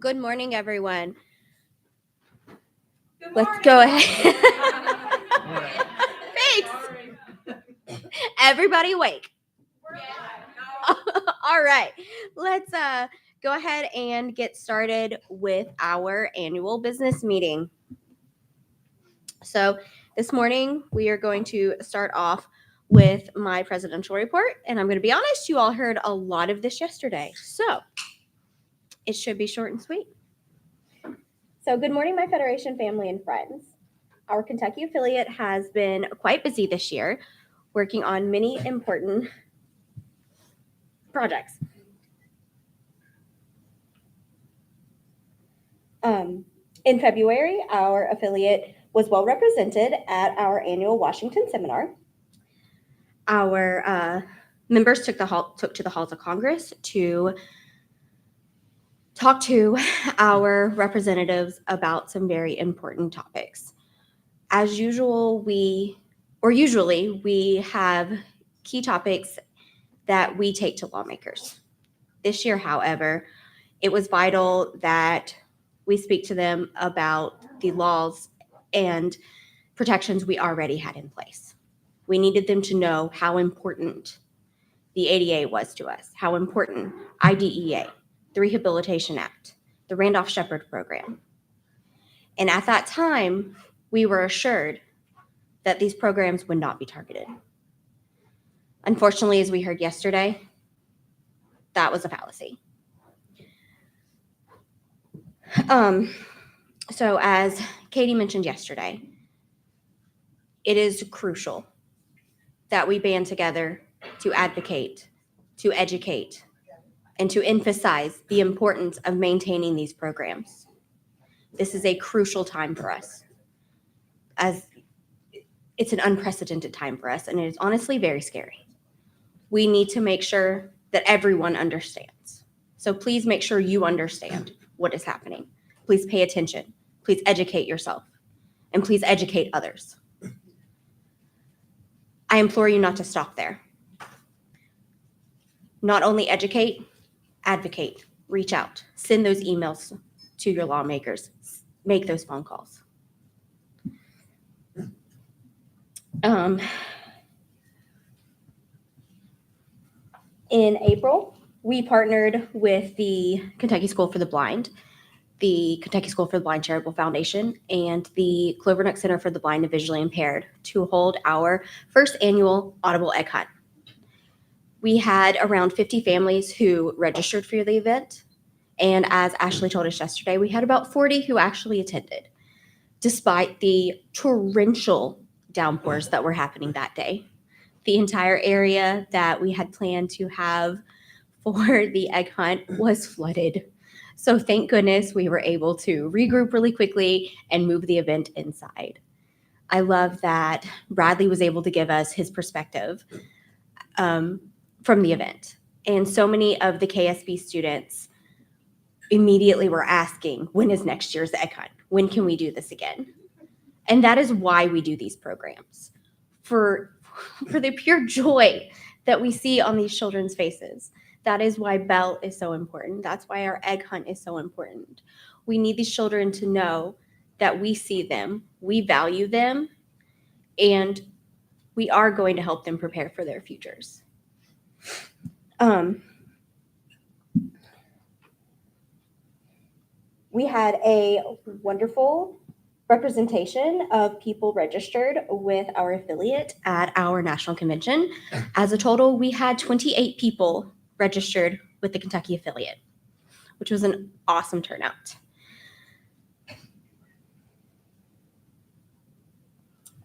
Good morning, everyone. Let's go ahead. Thanks. Everybody wake. All right. Let's go ahead and get started with our annual business meeting. So this morning, we are going to start off with my presidential report. And I'm going to be honest, you all heard a lot of this yesterday. So it should be short and sweet. So good morning, my Federation family and friends. Our Kentucky affiliate has been quite busy this year, working on many important projects. In February, our affiliate was well represented at our annual Washington seminar. Our members took to the halls of Congress to talk to our representatives about some very important topics. As usual, usually we have key topics that we take to lawmakers. This year, however, it was vital that we speak to them about the laws and protections we already had in place. We needed them to know how important the ADA was to us, how important IDEA, the Rehabilitation Act, the Randolph-Shepard program. And at that time, we were assured that these programs would not be targeted. Unfortunately, as we heard yesterday, that was a fallacy. So as Katie mentioned yesterday, it is crucial that we band together to advocate, to educate, and to emphasize the importance of maintaining these programs. This is a crucial time for us, as it's an unprecedented time for us, and it is honestly very scary. We need to make sure that everyone understands. So please make sure you understand what is happening. Please pay attention. Please educate yourself. And please educate others. I implore you not to stop there. Not only educate, advocate, reach out, send those emails to your lawmakers, make those phone calls. In April, we partnered with the Kentucky School for the Blind, the Kentucky School for the Blind Charitable Foundation, and the Clovernook Center for the Blind and Visually Impaired to hold our first annual Audible Egg Hunt. We had around 50 families who registered for the event, and as Ashley told us yesterday, we had about 40 who actually attended, despite the torrential downpours that were happening that day. The entire area that we had planned to have for the egg hunt was flooded. So thank goodness we were able to regroup really quickly and move the event inside. I love that Bradley was able to give us his perspective from the event. And so many of the KSB students immediately were asking, when is next year's egg hunt? When can we do this again? And that is why we do these programs, for the pure joy that we see on these children's faces. That is why Bell is so important. That's why our egg hunt is so important. We need these children to know that we see them, we value them, and we are going to help them prepare for their futures. We had a wonderful representation of people registered with our affiliate at our national convention. As a total, we had 28 people registered with the Kentucky affiliate, which was an awesome turnout.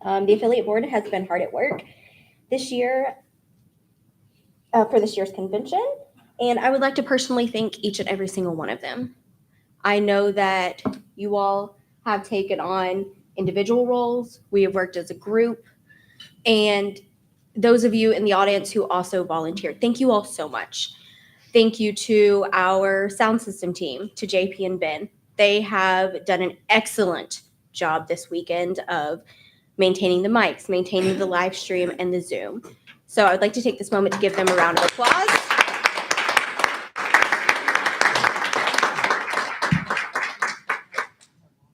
The affiliate board has been hard at work this year for this year's convention, and I would like to personally thank each and every single one of them. I know that you all have taken on individual roles. We have worked as a group, and those of you in the audience who also volunteered, thank you all so much. Thank you to our sound system team, to JP and Ben. They have done an excellent job this weekend of maintaining the mics, maintaining the live stream and the Zoom. So I would like to take this moment to give them a round of applause.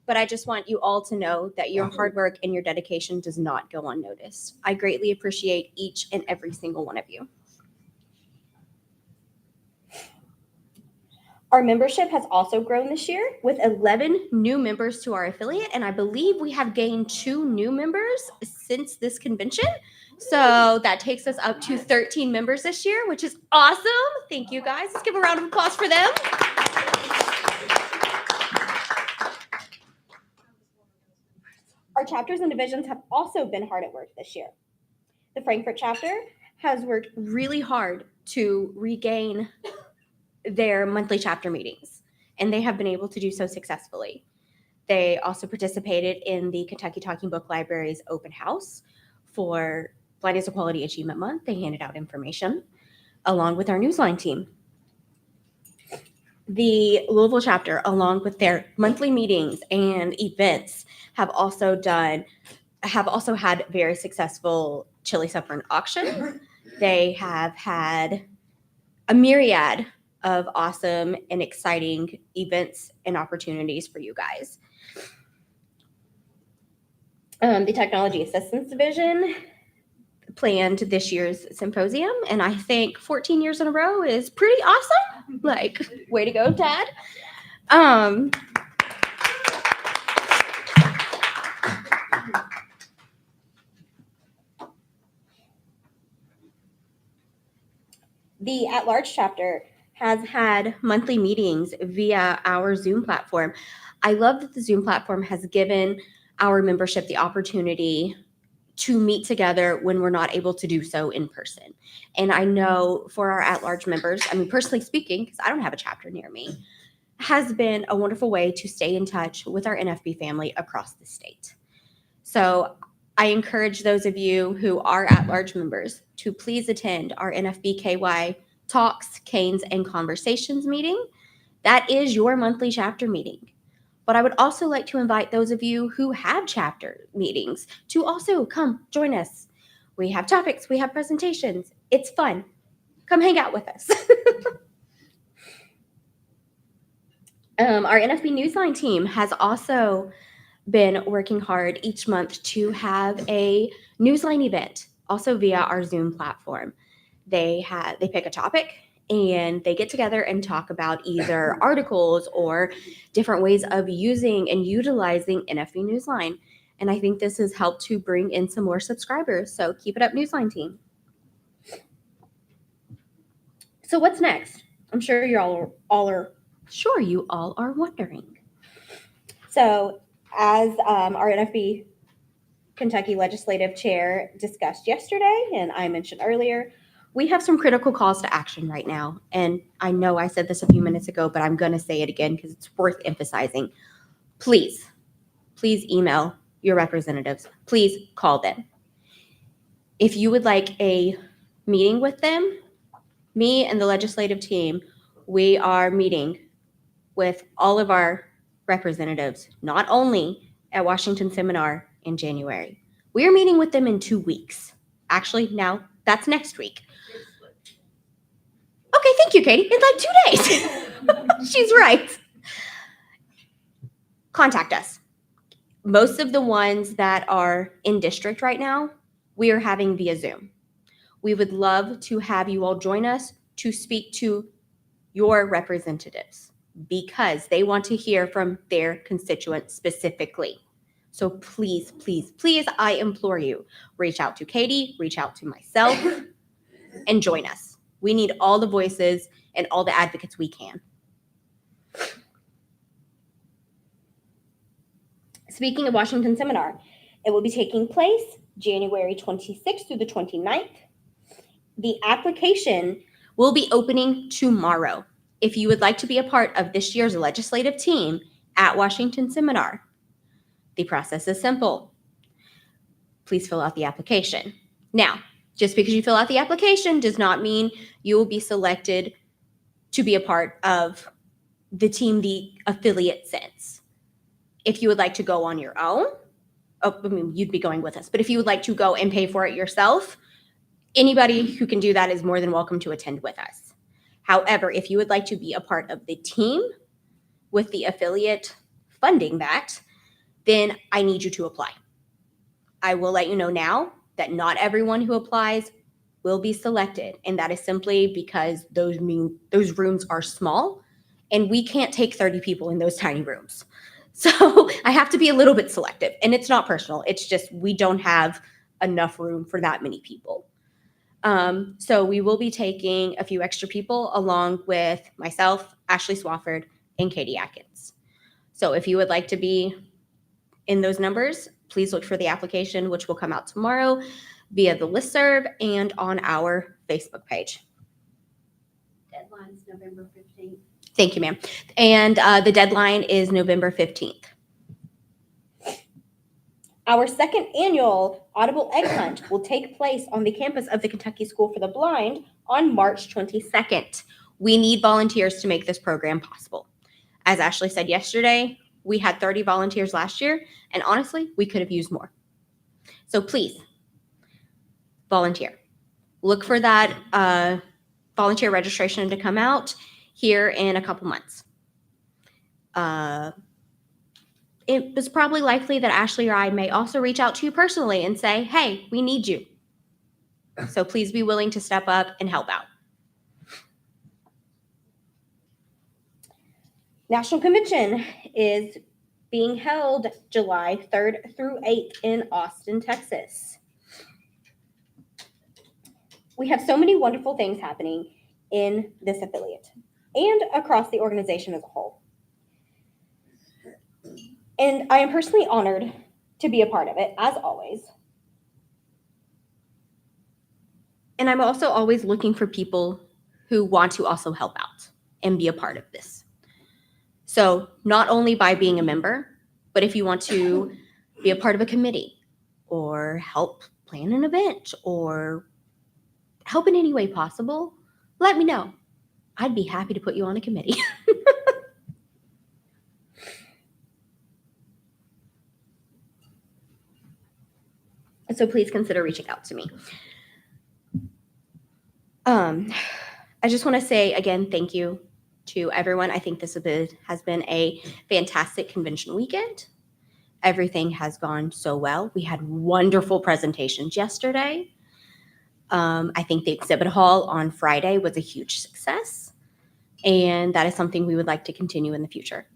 but I just want you all to know that your hard work and your dedication does not go unnoticed. I greatly appreciate each and every single one of you. Our membership has also grown this year with 11 new members to our affiliate, and I believe we have gained 2 new members since this convention. So that takes us up to 13 members this year, which is awesome. Thank you guys. Let's give a round of applause for them. Our chapters and divisions have also been hard at work this year. The Frankfurt chapter has worked really hard to regain their monthly chapter meetings, and they have been able to do so successfully. They also participated in the Kentucky Talking Book Library's open house for Blindness Equality Achievement Month. They handed out information along with our newsline team. The Louisville chapter, along with their monthly meetings and events, have also had very successful chili supper and auction. They have had a myriad of awesome and exciting events and opportunities for you guys. The Technology Assistance Division planned this year's symposium, and I think 14 years in a row is pretty awesome. Like, way to go, Dad. The at-large chapter has had monthly meetings via our Zoom platform. I love that the Zoom platform has given our membership the opportunity to meet together when we're not able to do so in person. And I know for our at-large members, I mean, personally speaking, because I don't have a chapter near me, has been a wonderful way to stay in touch with our NFB family across the state. So I encourage those of you who are at-large members to please attend our NFBKY Talks, Canes, and Conversations meeting. That is your monthly chapter meeting. But I would also like to invite those of you who have chapter meetings to also come join us. We have topics, we have presentations. It's fun. Come hang out with us. Our NFB Newsline team has also been working hard each month to have a newsline event, also via our Zoom platform. They pick a topic and they get together and talk about either articles or different ways of using and utilizing NFB Newsline. And I think this has helped to bring in some more subscribers. So keep it up, Newsline team. So what's next? I'm sure you all are wondering. So as our NFB Kentucky Legislative Chair discussed yesterday, and I mentioned earlier, we have some critical calls to action right now. And I know I said this a few minutes ago, but I'm going to say it again because it's worth emphasizing. Please email your representatives. Please call them. If you would like a meeting with them, me and the legislative team, we are meeting with all of our representatives, not only at Washington Seminar in January. We are meeting with them in 2 weeks. Actually, now that's next week. Okay, thank you, Katie. In like 2 days. She's right. Contact us. Most of the ones that are in district right now, we are having via Zoom. We would love to have you all join us to speak to your representatives because they want to hear from their constituents specifically. So please, I implore you, reach out to Katie, reach out to myself, and join us. We need all the voices and all the advocates we can. Speaking of Washington Seminar, it will be taking place January 26th through the 29th. The application will be opening tomorrow. If you would like to be a part of this year's legislative team at Washington Seminar, the process is simple. Please fill out the application. Now, just because you fill out the application does not mean you will be selected to be a part of the team the affiliate sends. If you would like to go on your own, you'd be going with us. But if you would like to go and pay for it yourself, anybody who can do that is more than welcome to attend with us. However, if you would like to be a part of the team with the affiliate funding that, then I need you to apply. I will let you know now that not everyone who applies will be selected, and that is simply because those rooms are small, and we can't take 30 people in those tiny rooms. So I have to be a little bit selective, and it's not personal. It's just we don't have enough room for that many people. So we will be taking a few extra people along with myself, Ashley Swafford, and Katie Atkins. So if you would like to be in those numbers, please look for the application, which will come out tomorrow via the listserv and on our Facebook page. Deadline's November 15th. Thank you, ma'am. And the deadline is November 15th. Our second annual Audible Egg Hunt will take place on the campus of the Kentucky School for the Blind on March 22nd. We need volunteers to make this program possible. As Ashley said yesterday, we had 30 volunteers last year, and honestly, we could have used more. So please, volunteer. Look for that volunteer registration to come out here in a couple months. It was probably likely that Ashley or I may also reach out to you personally and say, hey, we need you. So please be willing to step up and help out. National Convention is being held July 3rd through 8th in Austin, Texas. We have so many wonderful things happening in this affiliate and across the organization as a whole. And I am personally honored to be a part of it, as always. And I'm also always looking for people who want to also help out and be a part of this. So not only by being a member, but if you want to be a part of a committee or help plan an event or help in any way possible, let me know. I'd be happy to put you on a committee. So please consider reaching out to me. I just want to say again, thank you to everyone. I think this has been a fantastic convention weekend. Everything has gone so well. We had wonderful presentations yesterday. I think the exhibit hall on Friday was a huge success, and that is something we would like to continue in the future.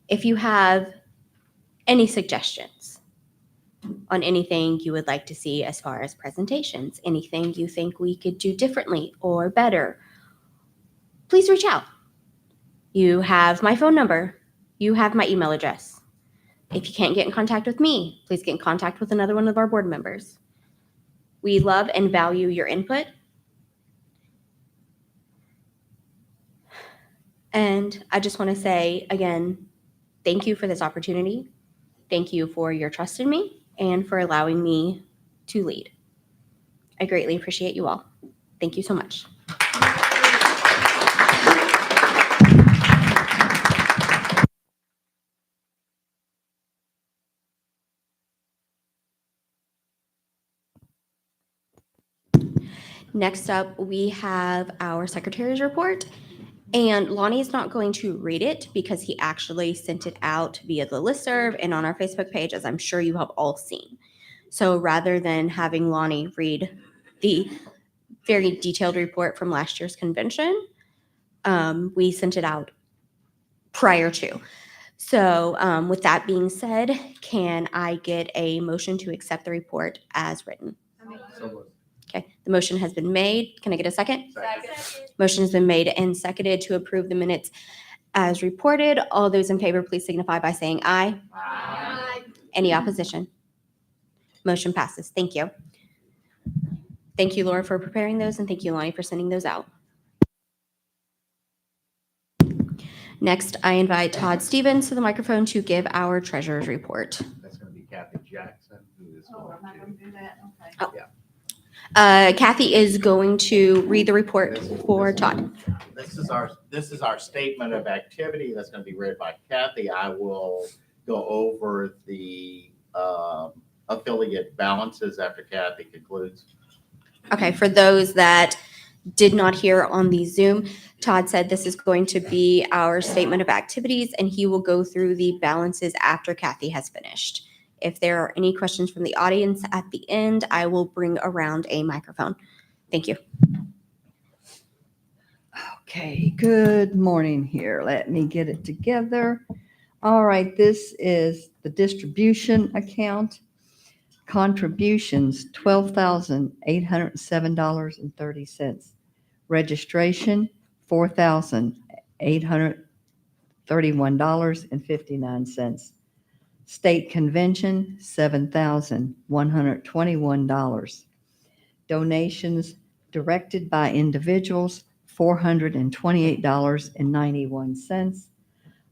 If you have any suggestions on anything you would like to see as far as presentations, anything you think we could do differently or better, please reach out. You have my phone number. You have my email address. If you can't get in contact with me, please get in contact with another one of our board members. We love and value your input. And I just want to say again, thank you for this opportunity. Thank you for your trust in me and for allowing me to lead. I greatly appreciate you all. Thank you so much. Next up, we have our secretary's report. And Lonnie is not going to read it because he actually sent it out via the listserv and on our Facebook page, as I'm sure you have all seen. So rather than having Lonnie read the very detailed report from last year's convention, we sent it out prior to. So with that being said, can I get a motion to accept the report as written? Okay, the motion has been made. Can I get a second? Second. Motion has been made and seconded to approve the minutes as reported. All those in favor, please signify by saying aye. Aye. Any opposition? Motion passes. Thank you. Thank you, Laura, for preparing those, and thank you, Lonnie, for sending those out. Next, I invite Todd Stevens to the microphone to give our treasurer's report. That's going to be Kathy Jackson, who is Oh, going am I going to do that? Okay. Oh. Kathy is going to read the report for Todd. This is our statement of activity that's going to be read by Kathy. I will go over the affiliate balances after Kathy concludes. Okay, for those that did not hear on the Zoom, Todd said this is going to be our statement of activities, and he will go through the balances after Kathy has finished. If there are any questions from the audience at the end, I will bring around a microphone. Thank you. Okay, good morning here. Let me get it together. All right, this is the distribution account. Contributions, $12,807.30. Registration, $4,831.59. State convention, $7,121. Donations directed by individuals, $428.91.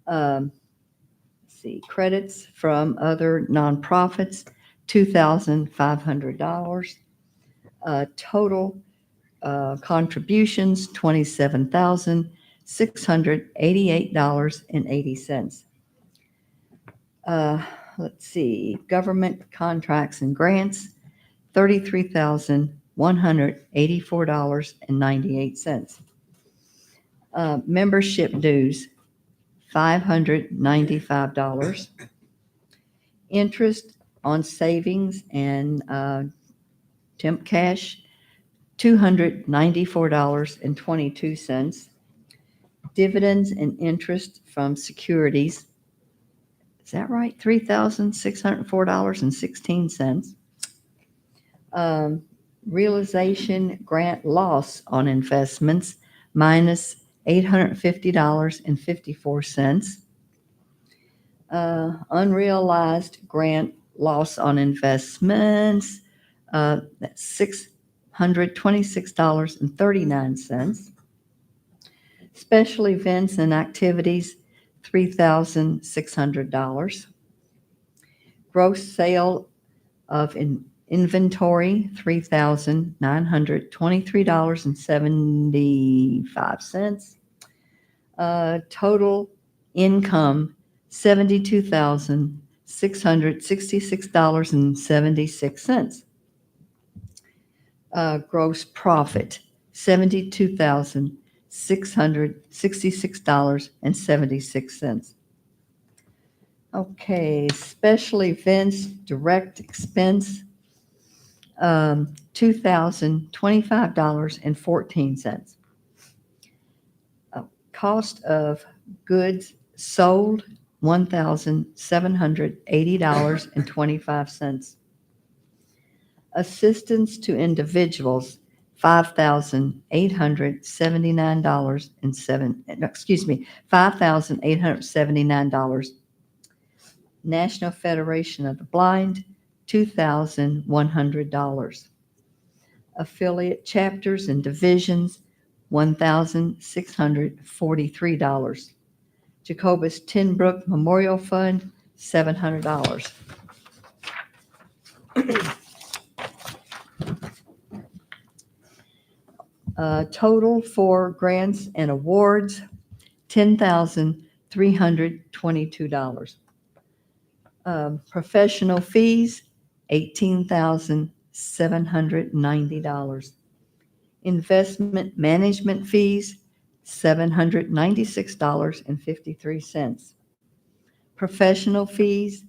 Let's see, credits from other nonprofits, $2,500. Total contributions, $27,688.80. Let's see, government contracts and grants, $33,184.98. Membership dues, $595. Interest on savings and temp cash, $294.22. Dividends and interest from securities, is that right? $3,604.16. Realization grant loss on investments, minus $850.54. Unrealized grant loss on investments, that's $626.39. Special events and activities, $3,600. Gross sale of inventory, $3,923.75. Total income, $72,666.76. Gross profit, $72,666.76. Okay, special events, direct expense, $2,025.14. Cost of goods sold, $1,780.25. Assistance to individuals, $5,879. National Federation of the Blind, $2,100. Affiliate chapters and divisions, $1,643. Jacobus Tinbrook Memorial Fund, $700. Total for grants and awards, $10,322. Professional fees, $18,790. Investment management fees, $796.53. Professional fees,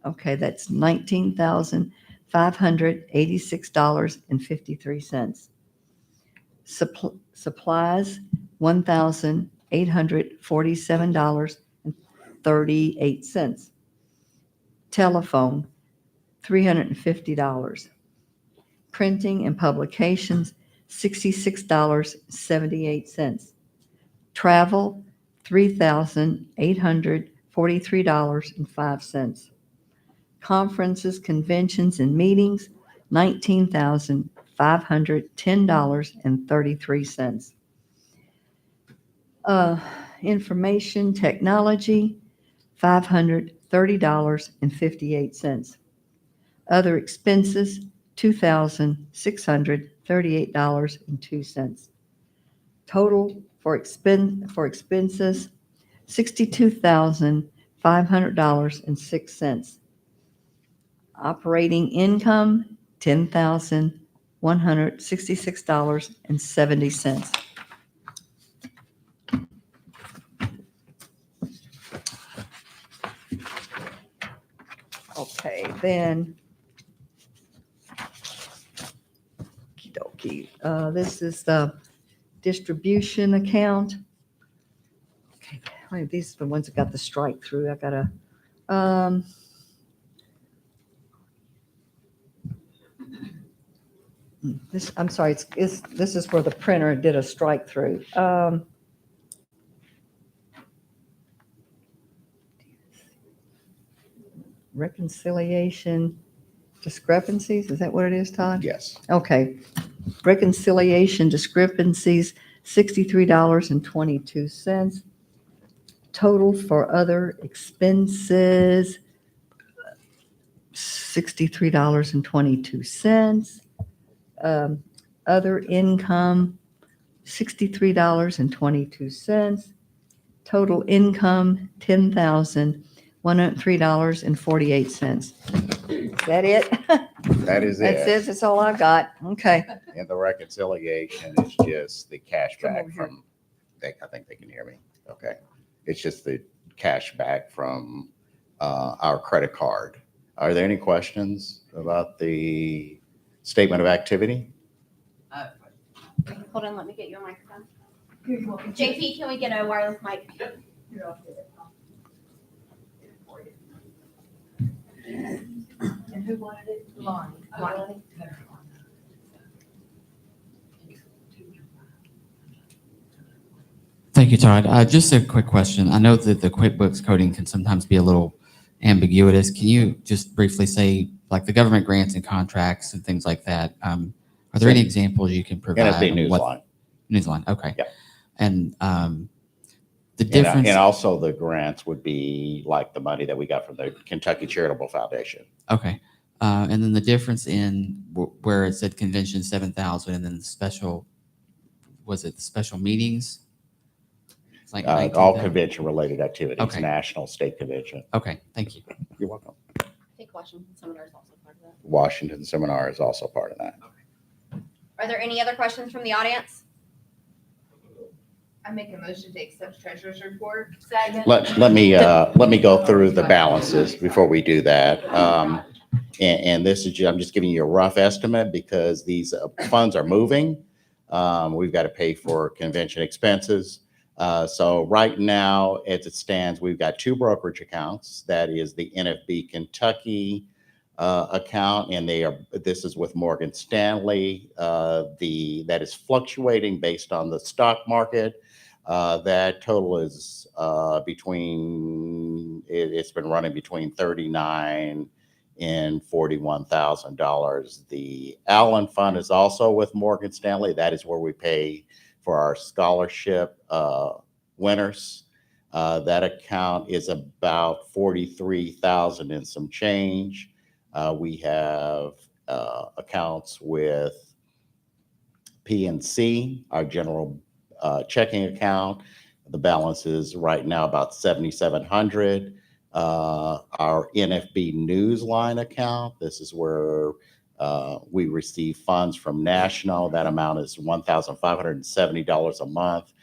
okay, that's $19,586.53. Supplies, $1,847.38. Telephone, $350. Printing and publications, $66.78. Travel, $3,843.05. Conferences, conventions, and meetings, $19,510.33. Information technology, $530.58. Other expenses, $2,638.02. Total for expenses, $62,500.06. Operating income, $10,100. $166.70. Okay, then. Okey-dokey. This is the distribution account. Okay, wait, these are the ones that got the strike through. I gotta, this, I'm sorry, this is where the printer did a strike through. Reconciliation discrepancies, is that what it is, Todd? Yes. Okay. Reconciliation discrepancies, $63.22. Total for other expenses, $63.22. Other income, $63.22. Total income, $10,103.48. Is that it? That is That's it. it. That's all I got. Okay. And the reconciliation is just the cash Come back over here. from, I think they can hear me. Okay. It's just the cash back from our credit card. Are there any questions about the statement of activity? Hold on, let me get you a microphone. JP, can we get a wireless mic? And who wanted it? Lonnie. Lonnie. Thank you, Todd. Just a quick question. I know that the QuickBooks coding can sometimes be a little ambiguous. Can you just briefly say, like the government grants and contracts and things like that? Are there any examples you can provide? NFB on what- Newsline. Newsline, okay. Yeah. And the difference. And also the grants would be like the money that we got from the Kentucky Charitable Foundation. Okay. And then the difference in where it said convention 7,000 and then the special, was it the special meetings? It's like All 19,000. convention-related activities, Okay. national, state convention. Okay, thank you. You're welcome. I think Washington Seminar is also part of that. Washington Seminar is also part of that. Are there any other questions from the audience? I make a motion to accept treasurer's report. Second. Let me go through the balances before we do that. And this is, I'm just giving you a rough estimate because these funds are moving. We've got to pay for convention expenses. So right now, as it stands, we've got two brokerage accounts. That is the NFB Kentucky account, and this is with Morgan Stanley. That is fluctuating based on the stock market. That total is it's been running between $39,000 and $41,000. The Allen Fund is also with Morgan Stanley. That is where we pay for our scholarship winners. That account is about $43,000 and some change. We have accounts with PNC, our general checking account. The balance is right now about $7,700. Our NFB Newsline account, this is where we receive funds from National. That amount is $1,570 a month.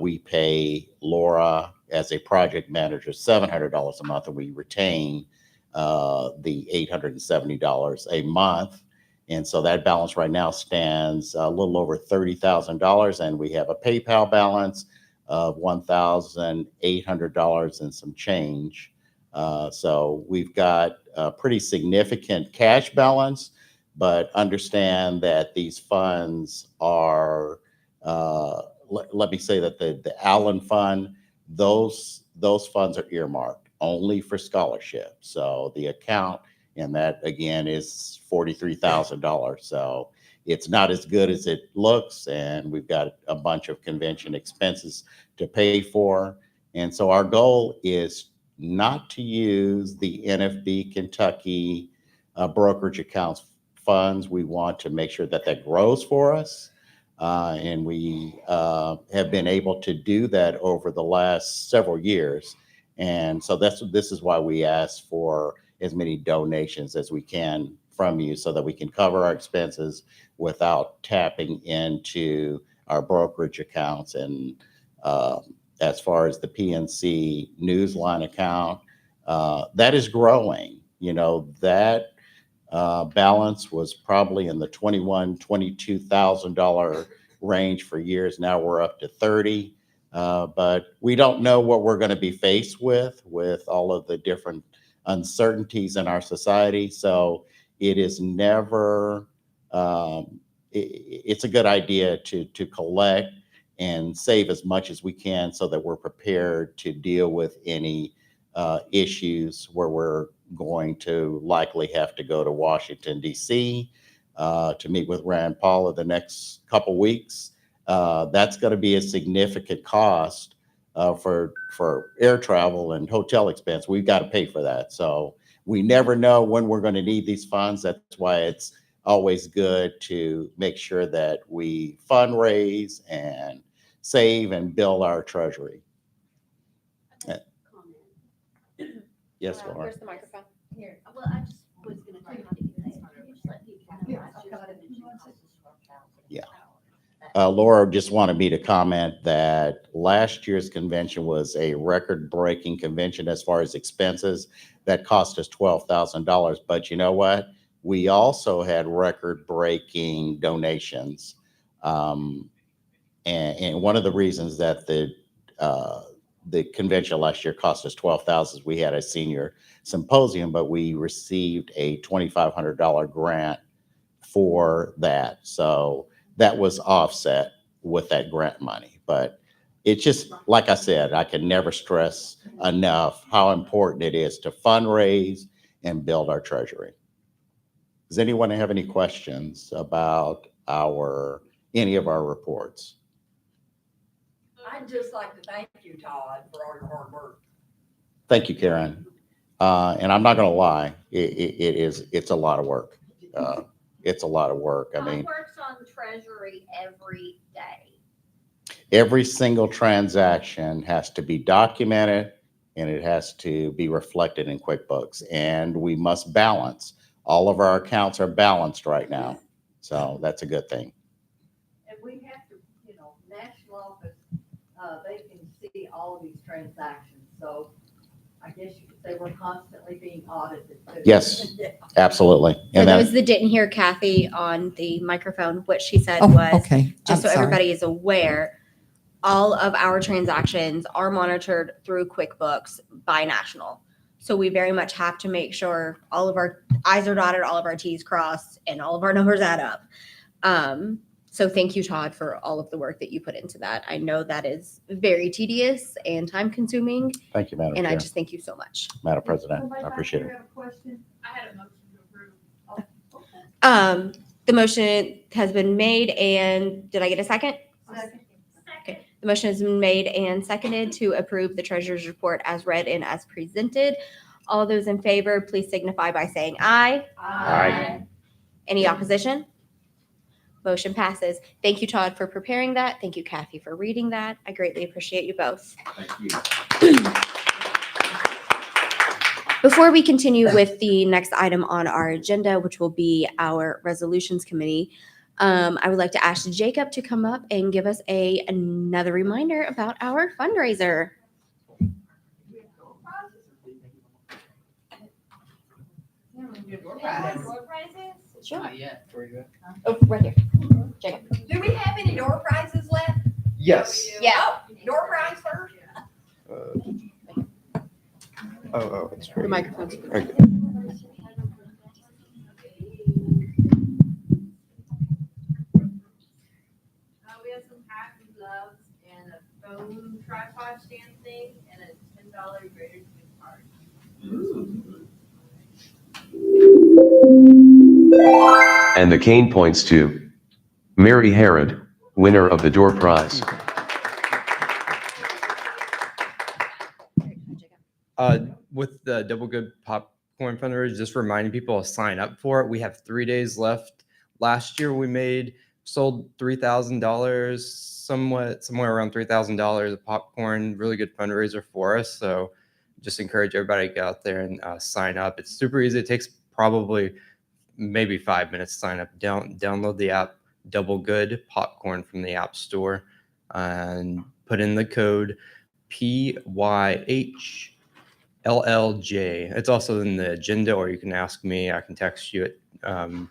We pay Laura as a project manager $700 a month, and we retain the $870 a month. And so that balance right now stands a little over $30,000, and we have a PayPal balance of $1,800 and some change. So we've got a pretty significant cash balance, but understand that these funds are, let me say that the Allen Fund, those funds are earmarked only for scholarships. So the account, and that again is $43,000. So it's not as good as it looks, and we've got a bunch of convention expenses to pay for. And so our goal is not to use the NFB Kentucky brokerage accounts funds. We want to make sure that that grows for us. And we have been able to do that over the last several years. And so this is why we ask for as many donations as we can from you so that we can cover our expenses without tapping into our brokerage accounts. And as far as the PNC Newsline account, that is growing. That balance was probably in the $22,000 range for years. Now we're up to 30. But we don't know what we're going to be faced with all of the different uncertainties in our society. So it is never, it's a good idea to collect and save as much as we can so that we're prepared to deal with any issues where we're going to likely have to go to Washington, D.C. To meet with Rand Paul in the next couple weeks. That's going to be a significant cost for air travel and hotel expense. We've got to pay for that. So we never know when we're going to need these funds. That's why it's always good to make sure that we fundraise and save and build our treasury. Yes, Laura. Where's the microphone? Here, well, I just was gonna tell you how to do that. Can you just let me kind of last year's convention cost us $12,000? Yeah. Laura just wanted me to comment that last year's convention was a record-breaking convention as far as expenses. That cost us $12,000. But you know what? We also had record-breaking donations. And one of the reasons that the convention last year cost us $12,000 is we had a senior symposium, but we received a $2,500 grant for that. So that was offset with that grant money. But it's just, like I said, I can never stress enough how important it is to fundraise and build our treasury. Does anyone have any questions about any of our reports? I'd just like to thank you, Todd, for all your hard work. Thank you, Karen. And I'm not going to lie, it's a lot of work. It's a lot of work. I mean, works on treasury every day. every single transaction has to be documented and it has to be reflected in QuickBooks. And we must balance. All of our accounts are balanced right now. So that's a good thing. And we have to, national office, they can see all of these transactions. So I guess you could say we're constantly being audited too. Yes. Yeah. Absolutely. For And those then, that didn't hear Kathy on the microphone, what she said Oh, was, okay. just so I'm sorry. everybody is aware, all of our transactions are monitored through QuickBooks by National. So we very much have to make sure all of our I's are dotted, all of our T's crossed, and all of our numbers add up. So thank you, Todd, for all of the work that you put into that. I know that is very tedious and time consuming, thank you, Madam and I Chair, just thank you so much. Madam President. Somebody I back appreciate there it. have a question? I had a motion to approve. Oh, okay. The motion has been made, and did I get a second? Second. Okay. The motion has been made and seconded to approve the treasurer's report as read and as presented. All those in favor, please signify by saying aye. Aye. Any opposition? Motion passes. Thank you, Todd, for preparing that. Thank you, Kathy, for reading that. I greatly appreciate you both. Thank you. Before we continue with the next item on our agenda, which will be our resolutions committee, I would like to ask Jacob to come up and give us another reminder about our fundraiser. Sure. Not yet. Where you at? Oh, right here. Jacob. Do we have any door prizes left? Yes. Yeah. Oh, door prize first? It's The microphone's. We have some hats and gloves and a phone tripod stand thing and a $10 greater gift card. And the cane points to Mary Herod, winner of the door prize. With the Double Good Popcorn fundraiser, just reminding people to sign up for it. We have 3 days left. Last year we sold $3,000, somewhere around $3,000 of popcorn. Really good fundraiser for us. So just encourage everybody to get out there and sign up. It's super easy. It takes probably maybe 5 minutes to sign up. Download the app Double Good Popcorn from the App Store and put in the code PYHLLJ. It's also in the agenda, or you can ask me. I can text you it,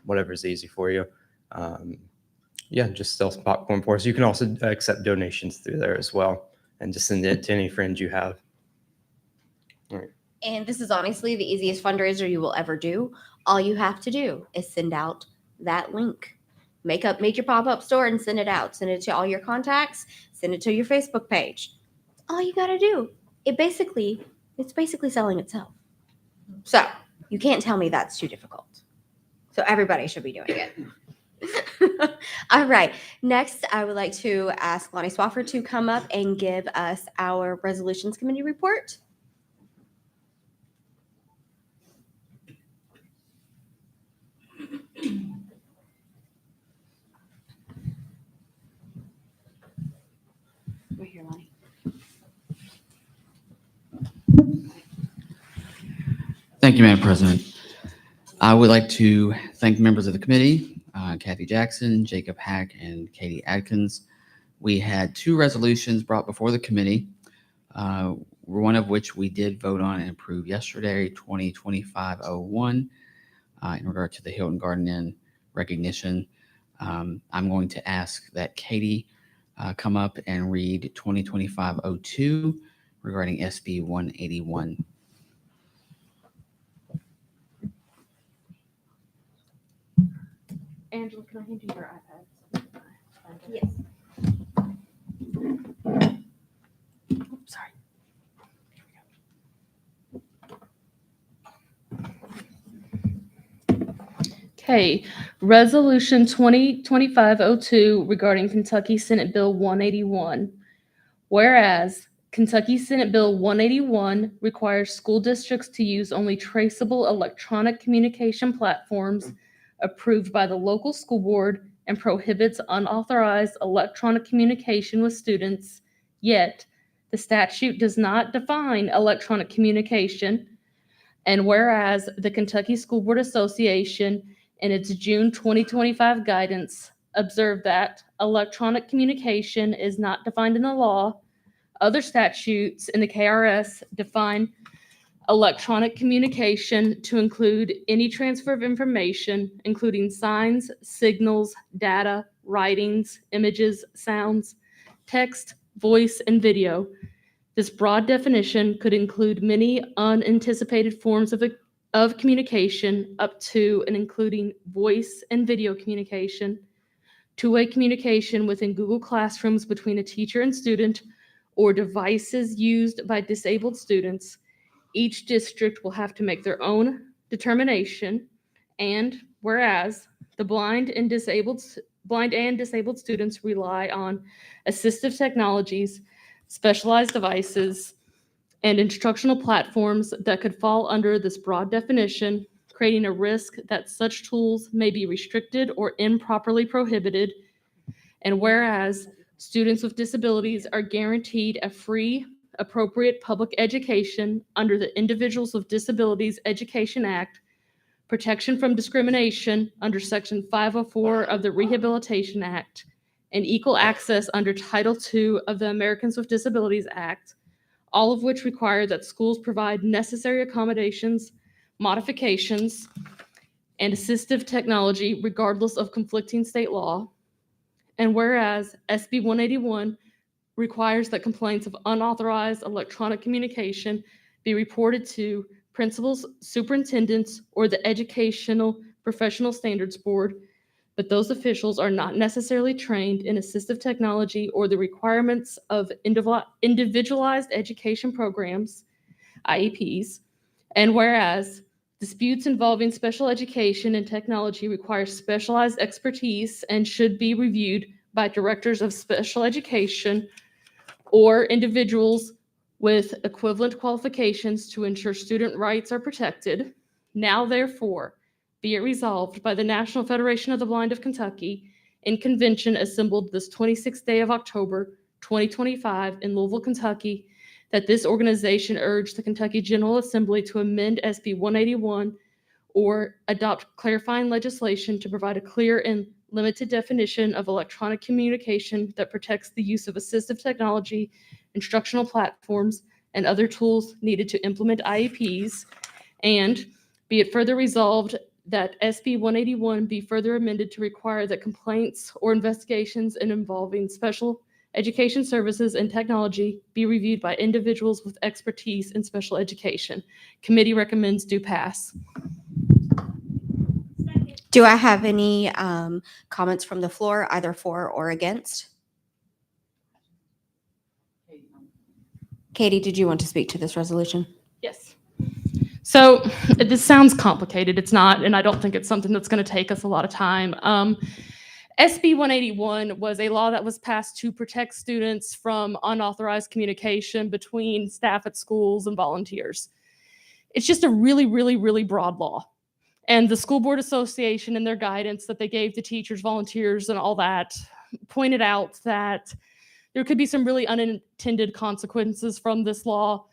whatever's easy for you. Yeah, just sell some popcorn for us. You can also accept donations through there as well, and just send it to any friends you have. And this is honestly the easiest fundraiser you will ever do. All you have to do is send out that link. Make your pop-up store and send it out. Send it to all your contacts. Send it to your Facebook page. All you got to do. It's basically selling itself. So you can't tell me that's too difficult. So everybody should be doing it. All right. Next, I would like to ask Lonnie Swaffer to come up and give us our resolutions committee report. We're here, Lonnie. Thank you, Madam President. I would like to thank members of the committee, Kathy Jackson, Jacob Hack, and Katie Adkins. We had 2 resolutions brought before the committee, one of which we did vote on and approve yesterday, 2025-01, in regard to the Hilton Garden Inn recognition. I'm going to ask that Katie come up and read 2025-02 regarding SB 181. Angela, can I hand you your iPad? Yes. Oops, sorry. Okay, Resolution 2025-02 regarding Kentucky Senate Bill 181. Whereas Kentucky Senate Bill 181 requires school districts to use only traceable electronic communication platforms approved by the local school board and prohibits unauthorized electronic communication with students, yet the statute does not define electronic communication. And whereas the Kentucky School Board Association in its June 2025 guidance observed that electronic communication is not defined in the law, other statutes in the KRS define electronic communication to include any transfer of information, including signs, signals, data, writings, images, sounds, text, voice, and video. This broad definition could include many unanticipated forms of communication, up to and including voice and video communication, two-way communication within Google Classrooms between a teacher and student, or devices used by disabled students. Each district will have to make their own determination, and whereas the blind and disabled students rely on assistive technologies, specialized devices, and instructional platforms that could fall under this broad definition, creating a risk that such tools may be restricted or improperly prohibited. And whereas students with disabilities are guaranteed a free, appropriate public education under the Individuals with Disabilities Education Act, protection from discrimination under Section 504 of the Rehabilitation Act, and equal access under Title II of the Americans with Disabilities Act, all of which require that schools provide necessary accommodations, modifications, and assistive technology regardless of conflicting state law. And whereas SB 181 requires that complaints of unauthorized electronic communication be reported to principals, superintendents, or the Educational Professional Standards Board, but those officials are not necessarily trained in assistive technology or the requirements of individualized education programs, IEPs. And whereas disputes involving special education and technology require specialized expertise and should be reviewed by directors of special education or individuals with equivalent qualifications to ensure student rights are protected. Now, therefore, be it resolved by the National Federation of the Blind of Kentucky in convention assembled this 26th day of October, 2025 in Louisville, Kentucky, that this organization urged the Kentucky General Assembly to amend SB 181 or adopt clarifying legislation to provide a clear and limited definition of electronic communication that protects the use of assistive technology, instructional platforms, and other tools needed to implement IEPs. And be it further resolved that SB 181 be further amended to require that complaints or investigations involving special education services and technology be reviewed by individuals with expertise in special education. Committee recommends do pass. Do I have any comments from the floor, either for or against? Katie, did you want to speak to this resolution? Yes. So this sounds complicated. It's not, and I don't think it's something that's going to take us a lot of time. SB 181 was a law that was passed to protect students from unauthorized communication between staff at schools and volunteers. It's just a really, really, really broad law. And the School Board Association, in their guidance that they gave to teachers, volunteers, and all that, pointed out that there could be some really unintended consequences from this law.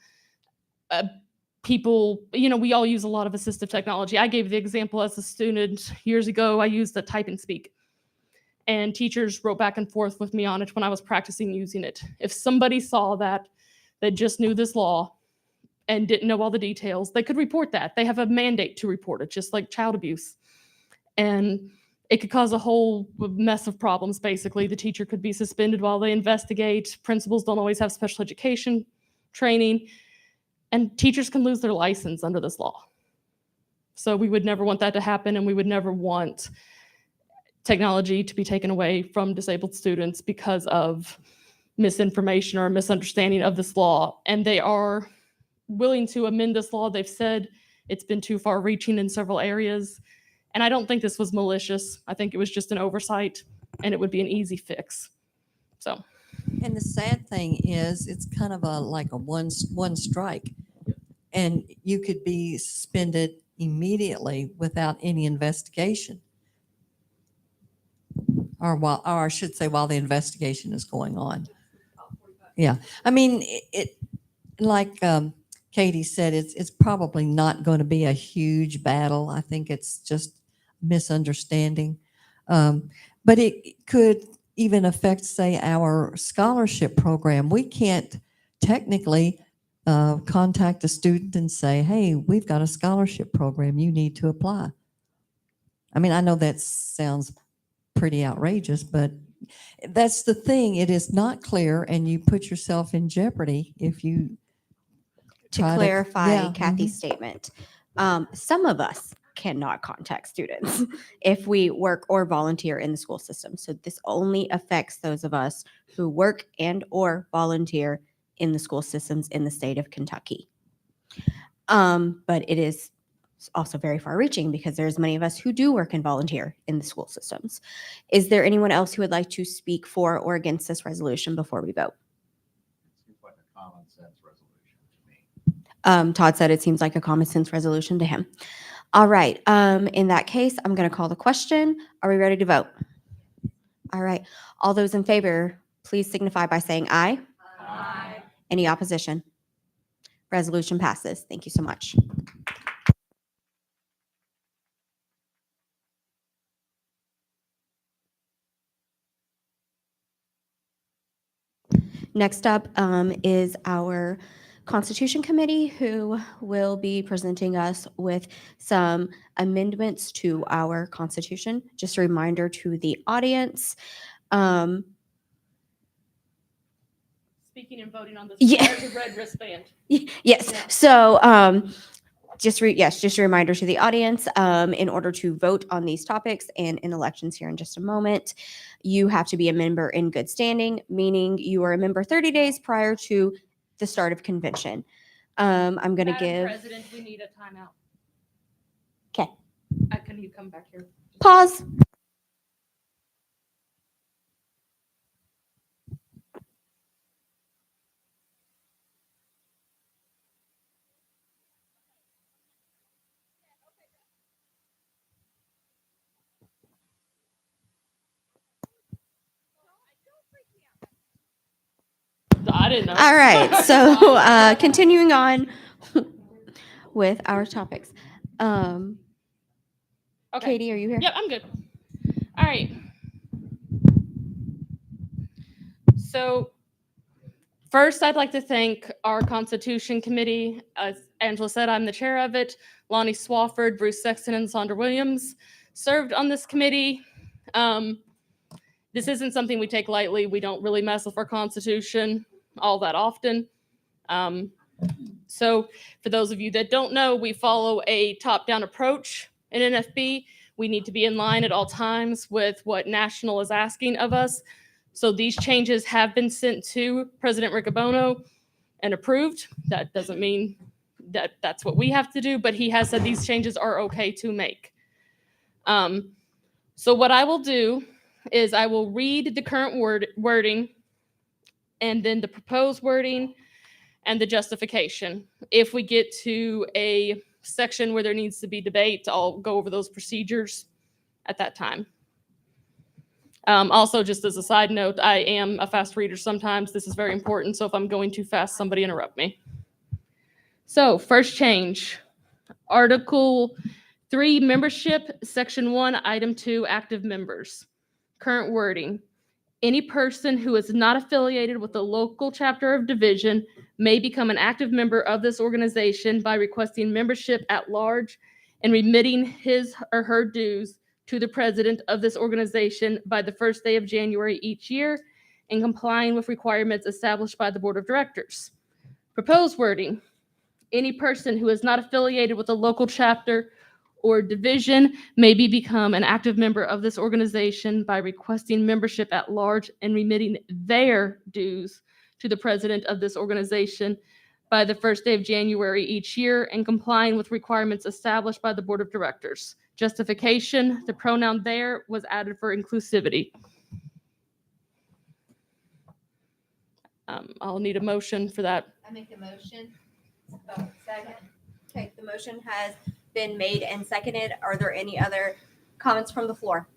People, we all use a lot of assistive technology. I gave the example as a student years ago. I used the type and speak. And teachers wrote back and forth with me on it when I was practicing using it. If somebody saw that just knew this law and didn't know all the details, they could report that. They have a mandate to report it, just like child abuse. And it could cause a whole mess of problems, basically. The teacher could be suspended while they investigate. Principals don't always have special education training. And teachers can lose their license under this law. So we would never want that to happen, and we would never want technology to be taken away from disabled students because of misinformation or misunderstanding of this law. And they are willing to amend this law. They've said it's been too far reaching in several areas. And I don't think this was malicious. I think it was just an oversight, and it would be an easy fix. So. And the sad thing is, it's kind of like a one strike, and you could be suspended immediately without any investigation, or I should say, while the investigation is going on. Yeah, I mean, it like Katie said, it's probably not going to be a huge battle. I think it's just misunderstanding, but it could even affect, say, our scholarship program. We can't technically contact a student and say, hey, we've got a scholarship program, you need to apply. I mean, I know that sounds pretty outrageous, but that's the thing. It is not clear, and you put yourself in jeopardy if you To try clarify yeah, Kathy's statement, some of us cannot contact students if we work or volunteer in the school system. So this only affects those of us who work and or volunteer in the school systems in the state of Kentucky. But it is also very far reaching because there's many of us who do work and volunteer in the school systems. Is there anyone else who would like to speak for or against this resolution before we vote? It seems like a common sense resolution to me. Todd said it seems like a common sense resolution to him. All right. In that case, I'm going to call the question. Are we ready to vote? All right. All those in favor, please signify by saying aye. Aye. Any opposition? Resolution passes. Thank you so much. Next up is our Constitution Committee, who will be presenting us with some amendments to our Constitution. Just a reminder to the audience. Speaking and voting on this, Yeah. there's a red wristband. Yes. Yeah. So just a reminder to the audience, in order to vote on these topics and in elections here in just a moment, you have to be a member in good standing, meaning you are a member 30 days prior to the start of convention. I'm going to Madam give President, we need a timeout. 'Kay. Can you come back here? pause. I didn't know. All right. So continuing on with our topics. Okay. Katie, are you here? Yep, I'm good. All right. So first, I'd like to thank our Constitution Committee. As Angela said, I'm the chair of it. Lonnie Swafford, Bruce Sexton, and Sandra Williams served on this committee. This isn't something we take lightly. We don't really mess with our Constitution all that often. So for those of you that don't know, we follow a top-down approach in NFB. We need to be in line at all times with what National is asking of us. So these changes have been sent to President Riccobono and approved. That doesn't mean that that's what we have to do, but he has said these changes are okay to make. So what I will do is I will read the current wording and then the proposed wording and the justification. If we get to a section where there needs to be debate, I'll go over those procedures at that time. Also, just as a side note, I am a fast reader sometimes. This is very important, so if I'm going too fast, somebody interrupt me. So, first change. Article 3, membership, Section 1, Item 2, active members. Current wording. Any person who is not affiliated with a local chapter of division may become an active member of this organization by requesting membership at large and remitting his or her dues to the president of this organization by the first day of January each year and complying with requirements established by the board of directors. Proposed wording. Any person who is not affiliated with a local chapter or division may become an active member of this organization by requesting membership at large and remitting their dues to the president of this organization by the first day of January each year and complying with requirements established by the board of directors. Justification, the pronoun there was added for inclusivity. I'll need a motion for that. I make a motion. Second. Okay, the motion has been made and seconded. Are there any other comments from the floor?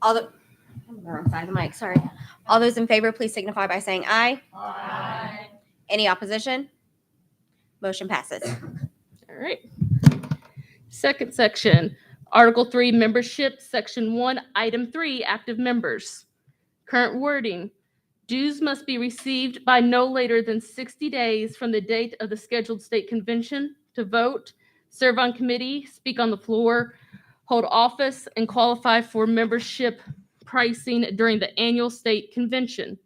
I'm on the wrong side of the mic, sorry. All those in favor, please signify by saying aye. Aye. Any opposition? Motion passes. All right. Second section, Article 3, membership, Section 1, Item 3, active members. Current wording, dues must be received by no later than 60 days from the date of the scheduled state convention to vote, serve on committee, speak on the floor, hold office, and qualify for membership pricing during the annual state convention.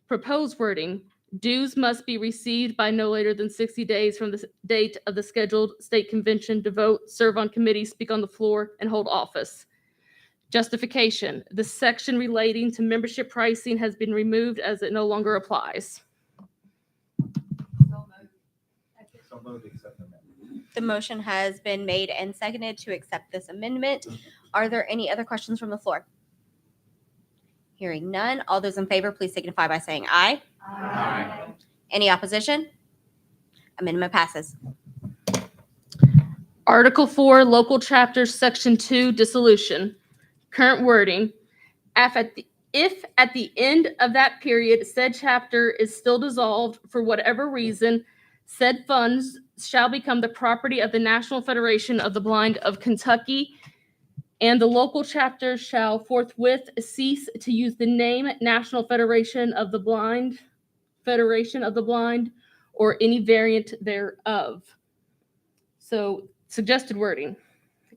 Proposed wording, dues must be received by no later than 60 days from the date of the scheduled state convention to vote, serve on committee, speak on the floor, and hold office. Justification, the section relating to membership pricing has been removed as it no longer applies. So moved, accept the amendment. The motion has been made and seconded to accept this amendment. Are there any other questions from the floor? Hearing none, all those in favor, please signify by saying aye. Aye. Any opposition? Amendment passes. Article 4, local chapters, Section 2, dissolution. Current wording, if at the end of that period said chapter is still dissolved for whatever reason, said funds shall become the property of the National Federation of the Blind of Kentucky, and the local chapter shall forthwith cease to use the name National Federation of the Blind, or any variant thereof. So, suggested wording.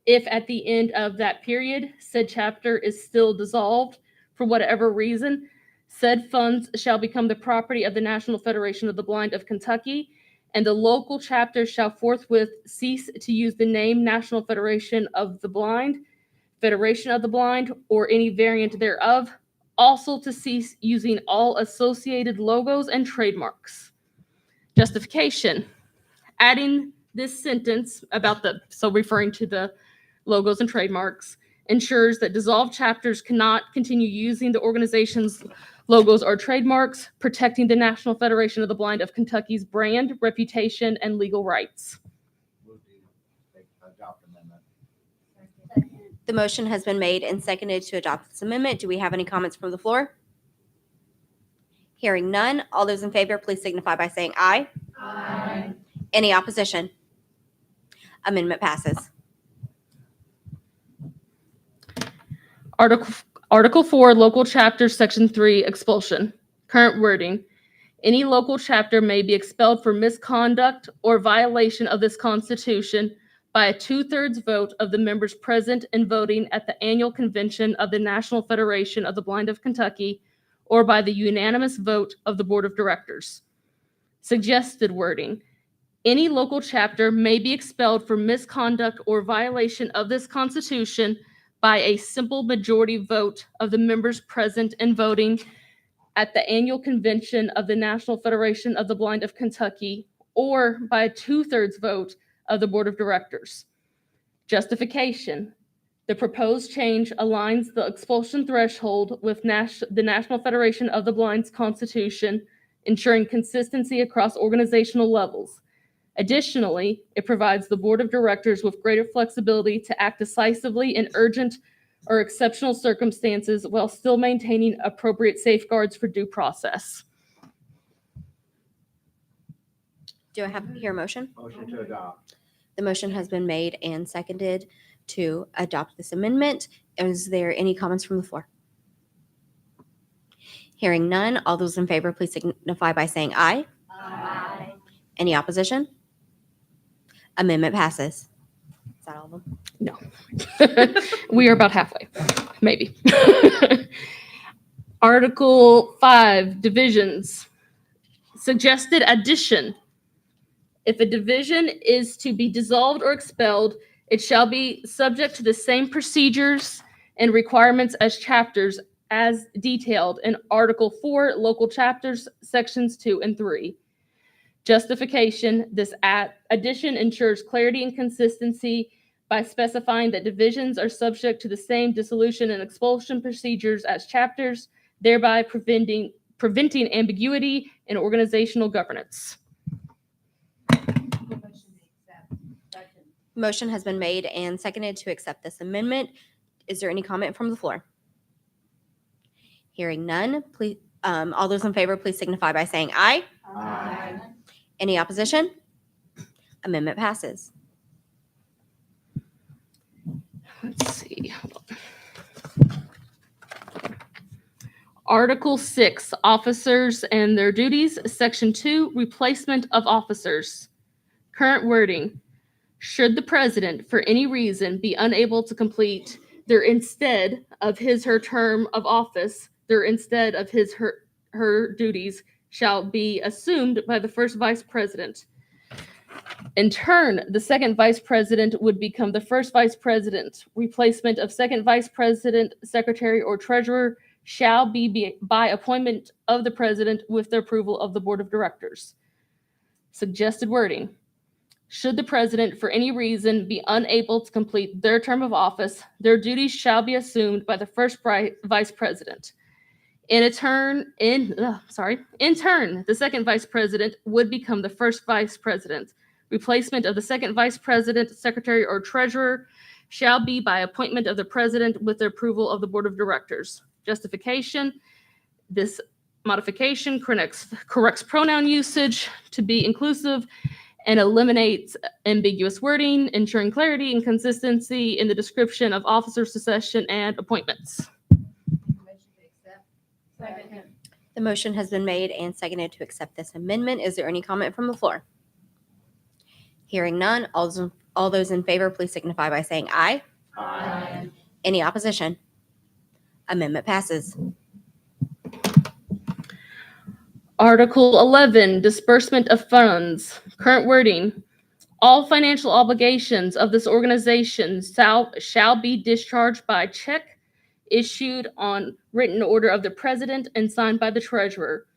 If at the end of that period, said chapter is still dissolved for whatever reason, said funds shall become the property of the National Federation of the Blind of Kentucky, and the local chapter shall forthwith cease to use the name National Federation of the Blind, or any variant thereof, also to cease using all associated logos and trademarks. Justification, adding this sentence about referring to the logos and trademarks, ensures that dissolved chapters cannot continue using the organization's logos or trademarks, protecting the National Federation of the Blind of Kentucky's brand, reputation, and legal rights. Move to adopt amendment. The motion has been made and seconded to adopt this amendment. Do we have any comments from the floor? Hearing none, all those in favor, please signify by saying aye. Aye. Any opposition? Amendment passes. Article 4, Local Chapter, Section 3, Expulsion. Current wording. Any local chapter may be expelled for misconduct or violation of this Constitution by a 2/3 vote of the members present and voting at the annual convention of the National Federation of the Blind of Kentucky, or by the unanimous vote of the Board of Directors. Suggested wording. Any local chapter may be expelled for misconduct or violation of this Constitution by a simple majority vote of the members present and voting at the annual convention of the National Federation of the Blind of Kentucky, or by a 2/3 vote of the Board of Directors. Justification. The proposed change aligns the expulsion threshold with the National Federation of the Blind's Constitution, ensuring consistency across organizational levels. Additionally, it provides the Board of Directors with greater flexibility to act decisively in urgent or exceptional circumstances while still maintaining appropriate safeguards for due process. Do I have your motion? Motion to adopt. The motion has been made and seconded to adopt this amendment. Is there any comments from the floor? Hearing none, all those in favor, please signify by saying aye. Aye. Any opposition? Amendment passes. Is that all of them? We are about halfway, maybe. Article 5, divisions. Suggested addition. If a division is to be dissolved or expelled, it shall be subject to the same procedures and requirements as chapters as detailed in Article 4, Local Chapters, Sections 2 and 3. Justification. This addition ensures clarity and consistency by specifying that divisions are subject to the same dissolution and expulsion procedures as chapters, thereby preventing ambiguity in organizational governance. Motion has been made and seconded to accept this amendment. Is there any comment from the floor? Hearing none, please, all those in favor, please signify by saying aye. Aye. Any opposition? Amendment passes. Let's see. Hold on. Article 6, officers and their duties. Section 2, replacement of officers. Current wording. Should the president, for any reason, be unable to complete their instead of his/her term of office, their instead of his/her duties shall be assumed by the first vice president. In turn, the second vice president would become the first vice president. Replacement of second vice president, secretary, or treasurer shall be by appointment of the president with the approval of the board of directors. Suggested wording. Should the president, for any reason, be unable to complete their term of office, their duties shall be assumed by the first vice president. In turn, the second vice president would become the first vice president. Replacement of the second vice president, secretary, or treasurer shall be by appointment of the president with the approval of the board of directors. Justification. This modification corrects pronoun usage to be inclusive and eliminates ambiguous wording, ensuring clarity and consistency in the description of officer succession and appointments. Motion to accept. Second. The motion has been made and seconded to accept this amendment. Is there any comment from the floor? Hearing none, all those in favor, please signify by saying aye. Aye. Any opposition? Amendment passes. Article 11, disbursement of funds. Current wording. All financial obligations of this organization shall be discharged by check issued on written order of the president and signed by the treasurer.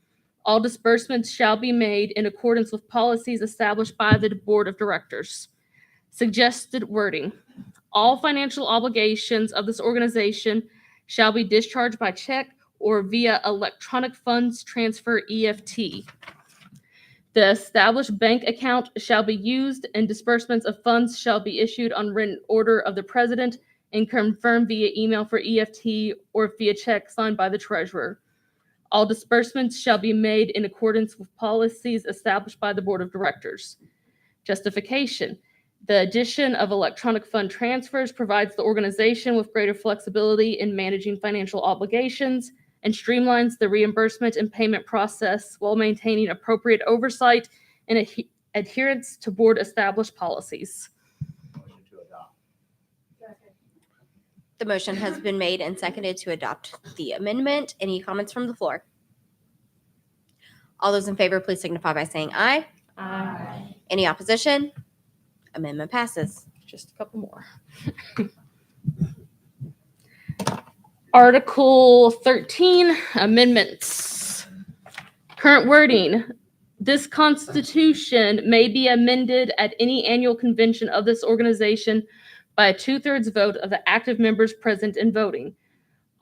All disbursements shall be made in accordance with policies established by the board of directors. Suggested wording. All financial obligations of this organization shall be discharged by check or via electronic funds transfer EFT. The established bank account shall be used and disbursements of funds shall be issued on written order of the president and confirmed via email for EFT or via check signed by the treasurer. All disbursements shall be made in accordance with policies established by the board of directors. Justification. The addition of electronic fund transfers provides the organization with greater flexibility in managing financial obligations and streamlines the reimbursement and payment process while maintaining appropriate oversight and adherence to board established policies. Motion to adopt. The motion has been made and seconded to adopt the amendment. Any comments from the floor? All those in favor, please signify by saying aye. Aye. Any opposition? Amendment passes. Just a couple more. Article 13, amendments. Current wording. This constitution may be amended at any annual convention of this organization by a 2/3 vote of the active members present and voting.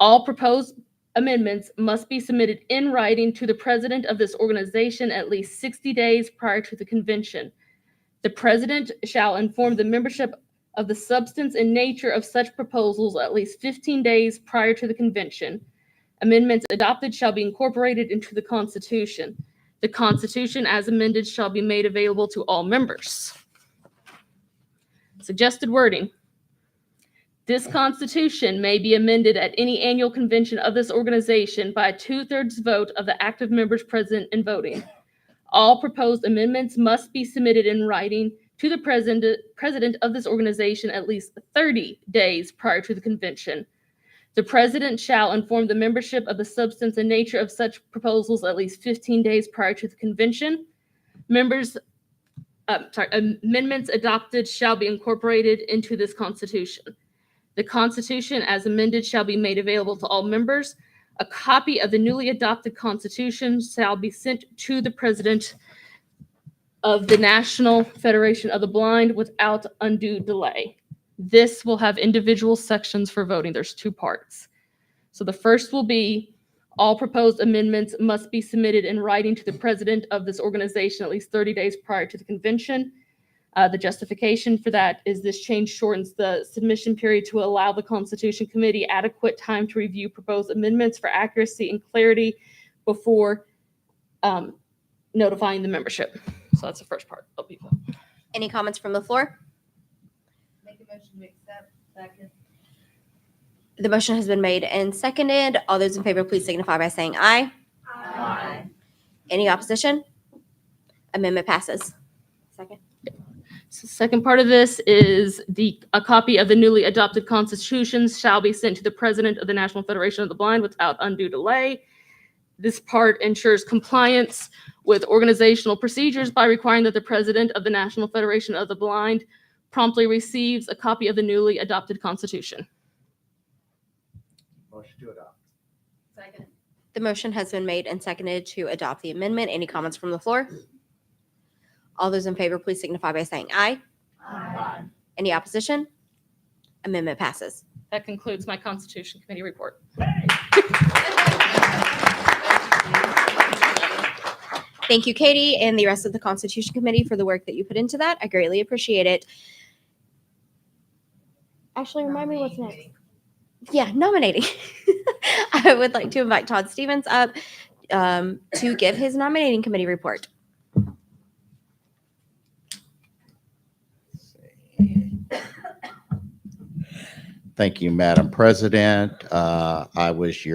All proposed amendments must be submitted in writing to the president of this organization at least 60 days prior to the convention. The president shall inform the membership of the substance and nature of such proposals at least 15 days prior to the convention. Amendments adopted shall be incorporated into the Constitution. The Constitution as amended shall be made available to all members. Suggested wording. This Constitution may be amended at any annual convention of this organization by a 2/3 vote of the active members present and voting. All proposed amendments must be submitted in writing to the president of this organization at least 30 days prior to the convention. The president shall inform the membership of the substance and nature of such proposals at least 15 days prior to the convention. Amendments adopted shall be incorporated into this Constitution. The Constitution as amended shall be made available to all members. A copy of the newly adopted Constitution shall be sent to the president of the National Federation of the Blind without undue delay. This will have individual sections for voting. There's 2 parts. So the first will be all proposed amendments must be submitted in writing to the president of this organization at least 30 days prior to the convention. The justification for that is this change shortens the submission period to allow the Constitution Committee adequate time to review proposed amendments for accuracy and clarity before notifying the membership. So that's the first part of people. Any comments from the floor? Make a motion to accept. Second. The motion has been made and seconded. All those in favor, please signify by saying aye. Aye. Any opposition? Amendment passes. Second. So the second part of this is a copy of the newly adopted Constitution shall be sent to the president of the National Federation of the Blind without undue delay. This part ensures compliance with organizational procedures by requiring that the president of the National Federation of the Blind promptly receives a copy of the newly adopted Constitution. Motion to adopt. Second. The motion has been made and seconded to adopt the amendment. Any comments from the floor? All those in favor, please signify by saying aye. Aye. Any opposition? Amendment passes. That concludes my Constitution Committee report. Thank you, Katie, and the rest of the Constitution Committee for the work that you put into that. I greatly appreciate it. Actually, remind me what's next. Yeah, nominating. I would like to invite Todd Stevens up to give his nominating committee report. Thank you, Madam President. I was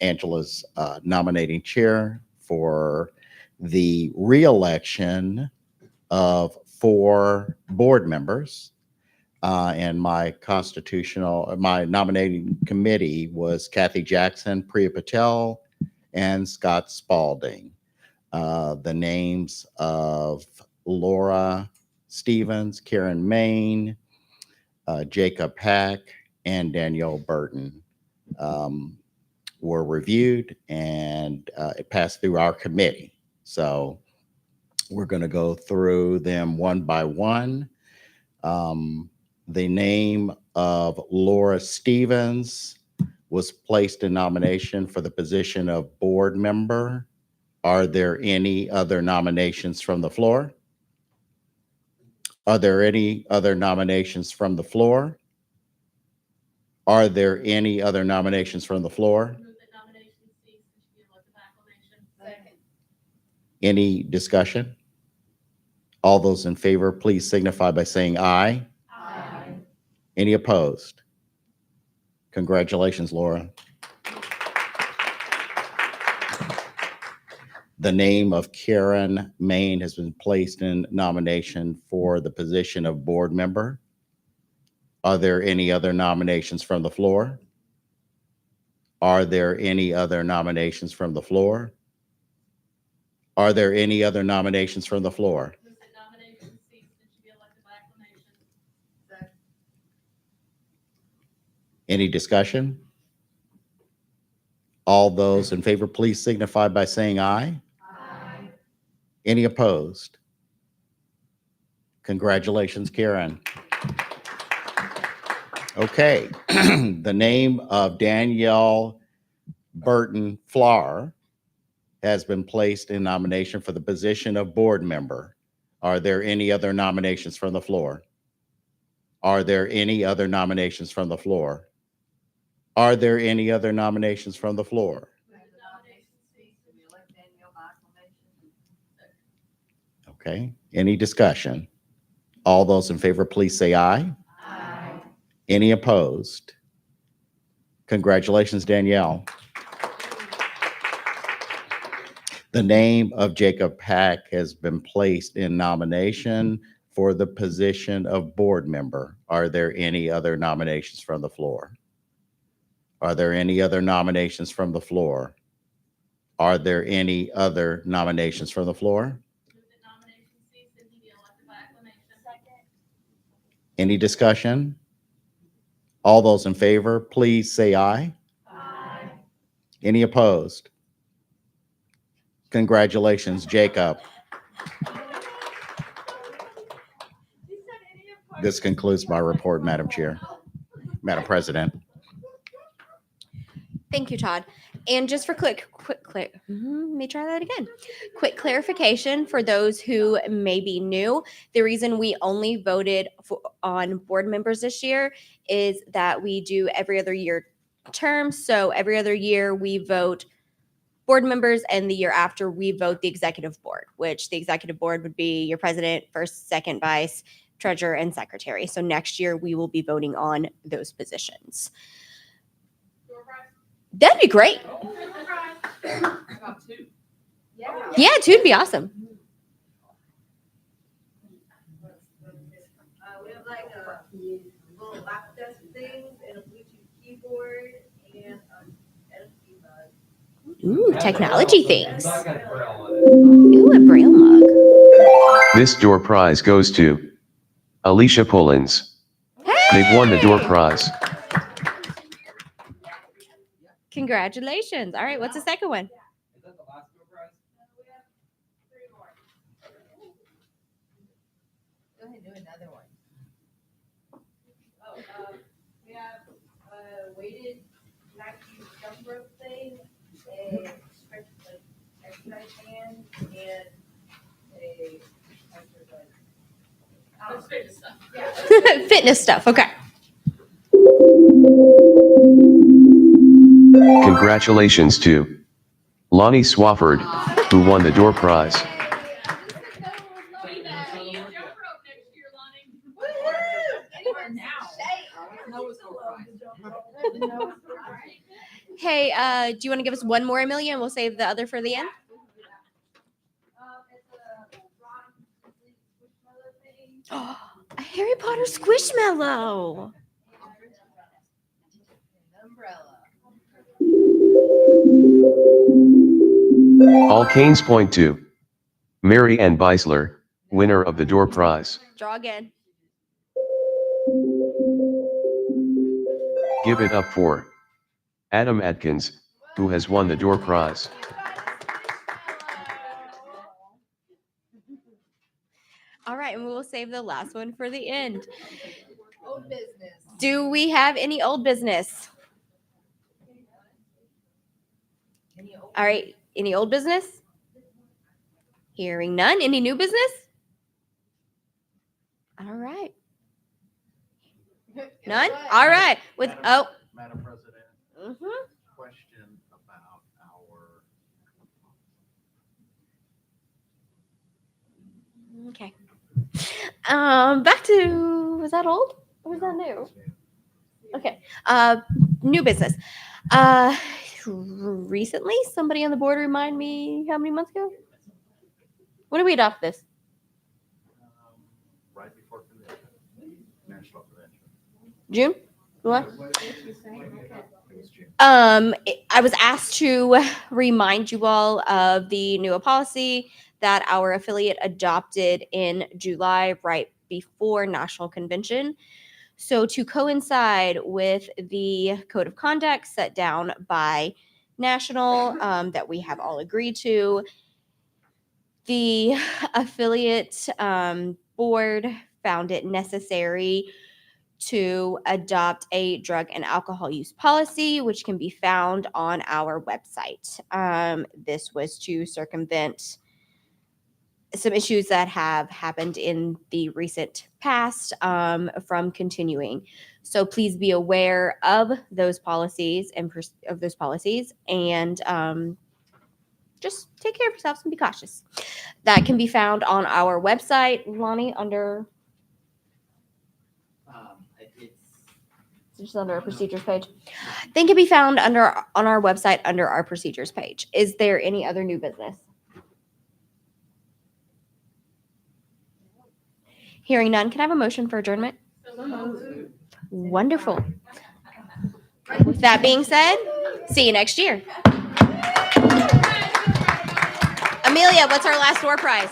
Angela's nominating chair for the reelection of 4 board members. And my nominating committee was Kathy Jackson, Priya Patel, and Scott Spalding. The names of Laura Stevens, Karen Main, Jacob Hack, and Danielle Burton were reviewed, and it passed through our committee. So we're going to go through them one by one. The name of Laura Stevens was placed in nomination for the position of board member. Are there any other nominations from the floor? Are there any other nominations from the floor? Are there any other nominations from the floor? Second. Any discussion? All those in favor, please signify by saying aye. Aye. Any opposed? Congratulations, Laura. The name of Karen Main has been placed in nomination for the position of board member. Are there any other nominations from the floor? Are there any other nominations from the floor? Are there any other nominations from the floor? Nomination cease and should be elected by acclamation. Any discussion? All those in favor, please signify by saying aye. Aye. Any opposed? Congratulations, Karen. Okay, the name of Danielle Burton Flower has been placed in nomination for the position of board member. Are there any other nominations from the floor? Are there any other nominations from the floor? Are there any other nominations from the floor? Nomination cease and elect Danielle by acclamation. Okay, any discussion? All those in favor, please say aye. Aye. Any opposed? Congratulations, Danielle. The name of Jacob Pack has been placed in nomination for the position of board member. Are there any other nominations from the floor? Are there any other nominations from the floor? Are there any other nominations from the floor? Nomination cease and he be elected by acclamation. Any discussion? All those in favor, please say aye. Aye. Any opposed? Congratulations, Jacob. This concludes my report, Madam Chair, Madam President. Thank you, Todd. And just for quick, let me try that again. Quick clarification for those who may be new. The reason we only voted on board members this year is that we do every other year terms. So every other year we vote board members, and the year after we vote the executive board, which the executive board would be your president, first, second vice, treasurer, and secretary. So next year we will be voting on those positions. That'd be great. Yeah, two'd be awesome. We have like a little lap desk thing and a Bluetooth keyboard and NFC bug. Ooh, technology things. Ooh, a braille mug. This door prize goes to Alicia Pullins. They've won the door prize. Congratulations. All right, what's the second one? Is that the last door prize? We have 3 more. Go ahead and do another one. Oh, we have a weighted Nike jump rope thing, a stretch like exercise band, and a Fitness stuff. Yeah. Fitness stuff. Okay. Congratulations to Lonnie Swafford, who won the door prize. Hey, do you want to give us one more, Amelia, and we'll save the other for the end? It's a Ron Squishmallow thing. Oh, a Harry Potter Squishmallow. Umbrella. All canes point to Mary Ann Beisler, winner of the door prize. Draw again. Give it up for Adam Atkins, who has won the door prize. All right, and we will save the last one for the end. Old business. Do we have any old business? All right, any old business? Hearing none. Any new business? All right. None? All right. With Madam President, mhm. question about Okay. Back to, was that old or was that new? Okay. New business. Recently, somebody on the board remind me how many months ago? When did we adopt this? Right before convention, national convention. June? What? It was June. I was asked to remind you all of the new policy that our affiliate adopted in July, right before national convention. So to coincide with the code of conduct set down by national, that we have all agreed to, the affiliate board found it necessary to adopt a drug and alcohol use policy, which can be found on our website. This was to circumvent some issues that have happened in the recent past from continuing. So please be aware of those policies and just take care of yourselves and be cautious. That can be found on our website, Lonnie, under It's just under our procedures page. They can be found on our website under our procedures page. Is there any other new business? Hearing none, can I have a motion for adjournment? Wonderful. With that being said, see you next year. Amelia, what's our last door prize?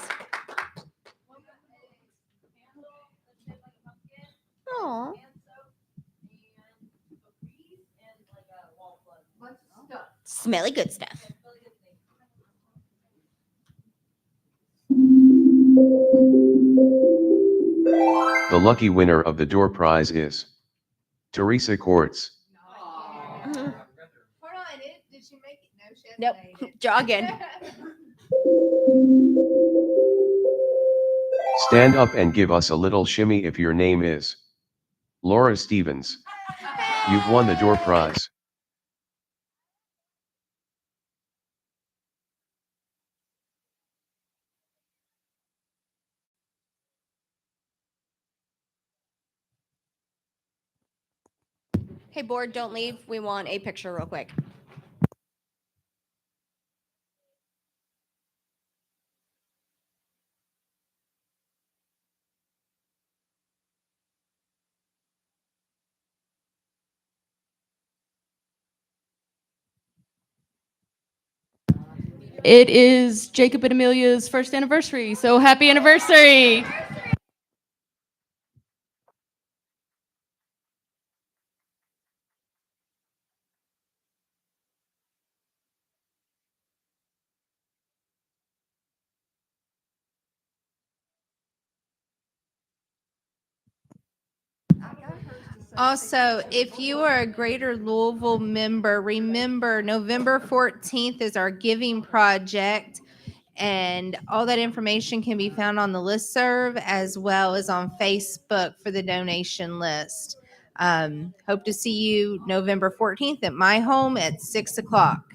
Oh, smelly good stuff. The lucky winner of the door prize is Teresa Quartz. Hold on, did she make it? No, she hasn't Nope. made it. Jogging. Stand up and give us a little shimmy if your name is Laura Stevens. You've won the door prize. Hey, board, don't leave. We want a picture real quick. It is Jacob and Amelia's first anniversary, so happy anniversary. Also, if you are a Greater Louisville member, remember November 14th is our giving project. And all that information can be found on the listserv as well as on Facebook for the donation list. Hope to see you November 14th at my home at 6 o'clock.